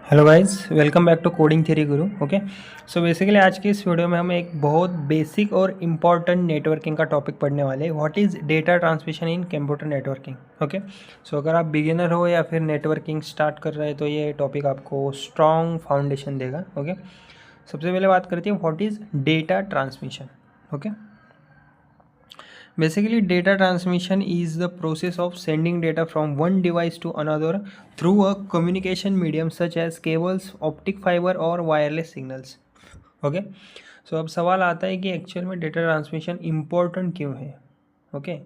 Hello guys, welcome back to coding theory Guru. Okay, so basically आज की इस video में हम एक बहुत बेसिक और इम्पॉर्टेंट नेटवर्किंग का टॉपिक पढ़ने वाले हैं। What is data transmission in computer networking. Okay, so अगर आप बिगिनर हो या फिर नेटवर्किंग स्टार्ट कर रहे हैं तो ये टॉपिक आपको स्ट्रॉन्ग फाउंडेशन देगा। ओके, सबसे पहले बात करते हैं what is data transmission. Okay, basically data transmission is the process of sending data from one device to another through a communication medium such as cables, optic fiber or wireless signals. Okay, so अब सवाल आता है कि actual में data transmission important क्यों है। Okay,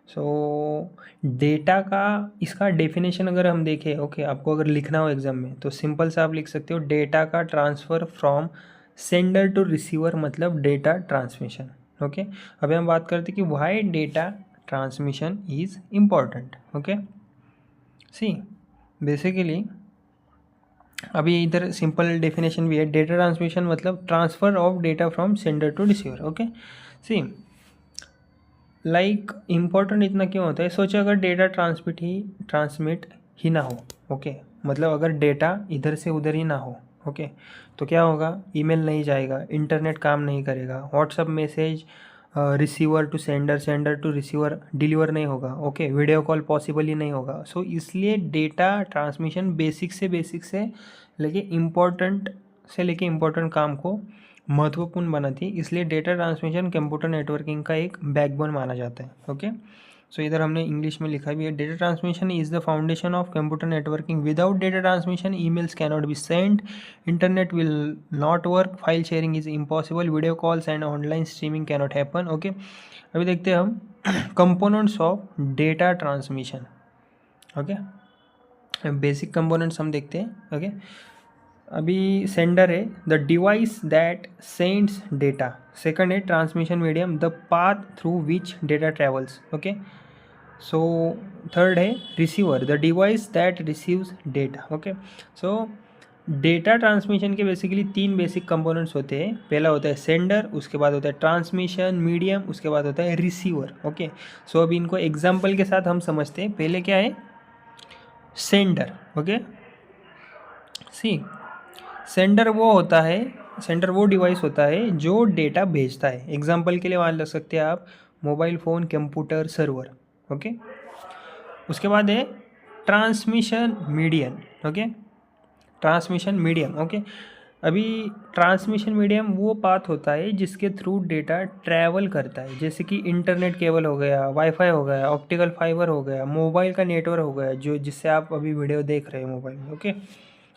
so data का इसका डेफिनेशन अगर हम देखें, ओके, आपको अगर लिखना हो एग्जाम में तो सिंपल सा आप लिख सकते हो डेटा का transfer from sender to receiver, मतलब डेटा ट्रांसमिशन। ओके, अभी हम बात करते हैं कि why data transmission is important. Okay, see basically अभी इधर सिंपल डेफिनेशन भी है। डेटा ट्रांसमिशन मतलब transfer of data from sender to receiver. Okay, see like important इतना क्यों होता है, सोचो अगर डेटा ट्रांसमिट ही ना हो। ओके, मतलब अगर डेटा इधर से उधर ही ना हो, ओके, तो क्या होगा, ईमेल नहीं जाएगा, इंटरनेट काम नहीं करेगा, WhatsApp message receiver to sender, sender to receiver deliver नहीं होगा। ओके, वीडियो कॉल पॉसिबल ही नहीं होगा। सो इसलिए डेटा ट्रांसमिशन बेसिक से लेके इम्पोर्टेंट काम को महत्वपूर्ण बनाती है। इसलिए डेटा ट्रांसमिशन कंप्यूटर नेटवर्किंग का एक बैकबोन माना जाता है। ओके, सो इधर हमने इंग्लिश में लिखा भी है, data transmission is the foundation of computer networking. Without data transmission emails cannot be send, internet will not work, file sharing is impossible, video calls and online streaming cannot happen. Okay, अभी देखते हैं हम components of data transmission. Okay, basic components हम देखते हैं। Okay, अभी sender है the device that sends data, second है transmission medium the path through which data travels. Okay, so third है receiver the device that receives data. Okay, so data transmission के basically तीन basic components होते हैं। पहला होता है सेंडर, उसके बाद होता है ट्रांसमिशन मीडियम, उसके बाद होता है रिसीवर। ओके, सो अभी इनको एग्जाम्पल के साथ हम समझते हैं। पहले क्या है, सेंडर। ओके, सी सेंडर वो डिवाइस होता है जो डेटा भेजता है। एग्जाम्पल के लिए मान लग सकते हैं आप mobile phone, computer, server. Okay, उसके बाद है transmission medium. Okay, transmission medium. Okay, अभी ट्रांसमिशन मीडियम वो पाथ होता है जिसके थ्रू डेटा ट्रैवल करता है, जैसे कि इंटरनेट केबल हो गया, वाईफाई हो गया, ऑप्टिकल फाइबर हो गया, मोबाइल का नेटवर्क हो गया, जो जिससे आप अभी वीडियो देख रहे हैं मोबाइल में। ओके,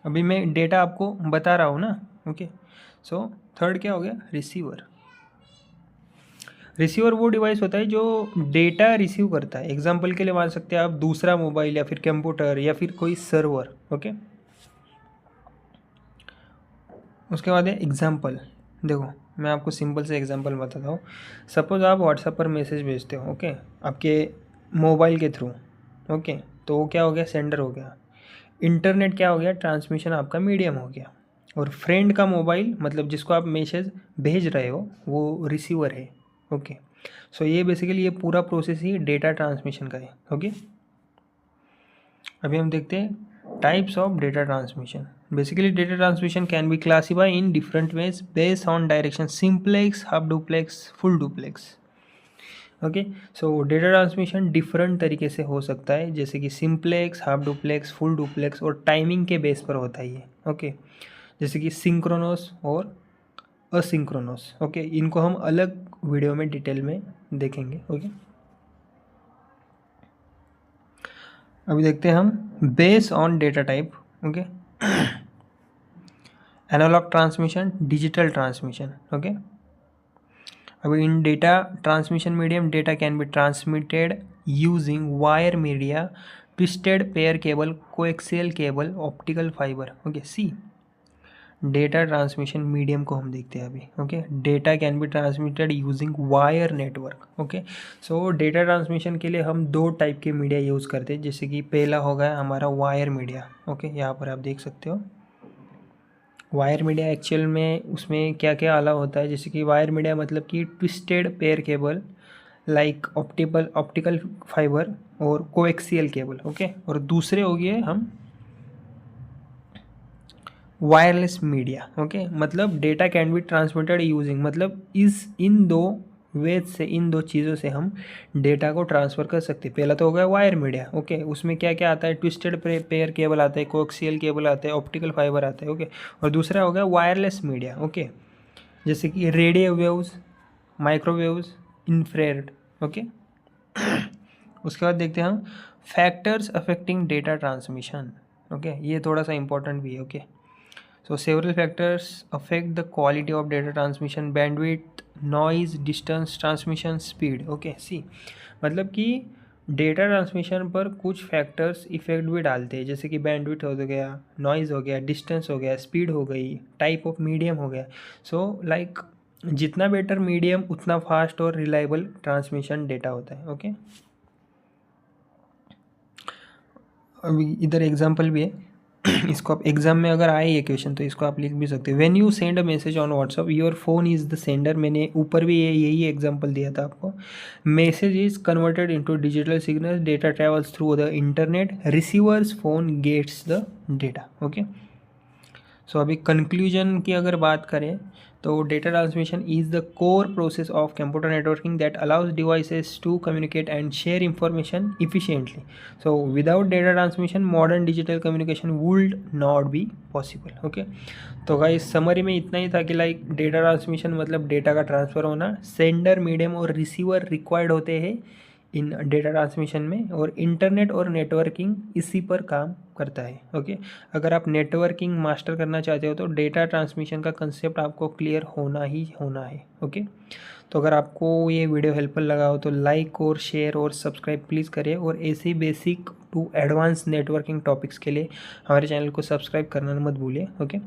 अभी मैं डेटा आपको बता रहा हूँ ना। ओके, सो थर्ड क्या हो गया, रिसीवर। रिसीवर वो डिवाइस होता है जो डेटा रिसीव करता है। एग्जाम्पल के लिए मान सकते हैं आप दूसरा मोबाइल या फिर कंप्यूटर या फिर कोई सर्वर। ओके, उसके बाद है एग्जाम्पल। देखो मैं आपको सिंपल से एग्जाम्पल बताता हूँ। सपोज़ आप व्हाट्सएप पर मैसेज भेजते हो, ओके, आपके मोबाइल के थ्रू। ओके, तो वो क्या हो गया, सेंडर हो गया। इंटरनेट क्या हो गया, ट्रांसमिशन आपका मीडियम हो गया। और फ्रेंड का मोबाइल, मतलब जिसको आप मैसेज भेज रहे हो, वो रिसीवर है। ओके, सो ये बेसिकली ये पूरा प्रोसेस ही डेटा ट्रांसमिशन का है। ओके, अभी हम देखते हैं types of data transmission. Basically data transmission can be classify in different ways based on direction, simplex, half duplex, full duplex. Okay, so data transmission different तरीके से हो सकता है, जैसे कि simplex, half duplex, full duplex, और timing के base पर होता है ये। ओके, जैसे कि सिंक्रोनस और असिंक्रोनस। ओके, इनको हम अलग वीडियो में डिटेल में देखेंगे। ओके, अभी देखते हैं हम base on data type. Okay, analog transmission, digital transmission. Okay, अभी in data transmission medium data can be transmitted using wire media, twisted pair cable, coaxial cable, optical fiber. Okay, see data transmission medium को हम देखते हैं अभी। Okay, data can be transmitted using wire network. Okay, so data transmission के लिए हम दो type के मीडिया यूज़ करते हैं, जैसे कि पहला होगा हमारा वायर मीडिया। ओके, यहाँ पर आप देख सकते हो वायर मीडिया एक्चुअल में उसमें क्या क्या आला होता है, जैसे कि वायर मीडिया मतलब कि twisted pair cable like optical fibre और कोएक्सियल केबल। ओके, और दूसरे हो गए हम वायरलेस मीडिया, ओके, मतलब data can be transmitted using, मतलब इस इन दो वेज से, इन दो चीज़ों से हम डेटा को ट्रांसफ़र कर सकते हैं। पहला तो हो गया वायर मीडिया, ओके, उसमें क्या क्या आता है, ट्विस्टेड पेयर केबल आता है, कोएक्सियल केबल आता है, ऑप्टिकल फाइबर आता है, ओके। और दूसरा हो गया वायरलेस मीडिया, ओके, जैसे कि radio waves, microwaves, infrared, okay. उसके बाद देखते हैं हम factors affecting data transmission, okay, ये थोड़ा सा इंपॉर्टेंट भी है, okay. So several factors affect the quality of data transmission: bandwidth, noise, distance, transmission speed. Okay, see, मतलब कि डेटा ट्रांसमिशन पर कुछ फैक्टर्स इफेक्ट भी डालते हैं, जैसे कि बैंडविड्थ हो गया, नॉइज़ हो गया, डिस्टेंस हो गया, स्पीड हो गई, टाइप ऑफ मीडियम हो गया। सो लाइक जितना बेटर मीडियम उतना फास्ट और रिलायबल ट्रांसमिशन डेटा होता है, ओके। अभी इधर एग्जांपल भी है, इसको आप एग्जाम में अगर आए ये क्वेश्चन तो इसको आप लिख भी सकते हैं। When you send a message on WhatsApp your phone is the sender, मैंने ऊपर भी यही एग्जांपल दिया था आपको। Message is converted into digital signal, data travels through the internet, receiver's phone gets the data, okay. So अभी conclusion की अगर बात करें तो data transmission is the core process of computer networking that allows devices to communicate and share information efficiently. So without data transmission modern digital communication would not be possible, okay. तो guys summary में इतना ही था कि like data transmission मतलब data का transfer होना, sender, medium और receiver required होते हैं इन डेटा ट्रांसमिशन में, और इंटरनेट और नेटवर्किंग इसी पर काम करता है, ओके। अगर आप नेटवर्किंग मास्टर करना चाहते हो तो डेटा ट्रांसमिशन का कंसेप्ट आपको क्लियर होना ही होना है, ओके। तो अगर आपको ये वीडियो हेल्पफुल लगा हो तो लाइक और शेयर और सब्सक्राइब प्लीज़ करें, और ऐसे basic to advance networking topics के लिए हमारे चैनल को सब्सक्राइब करना मत भूलिए, ओके।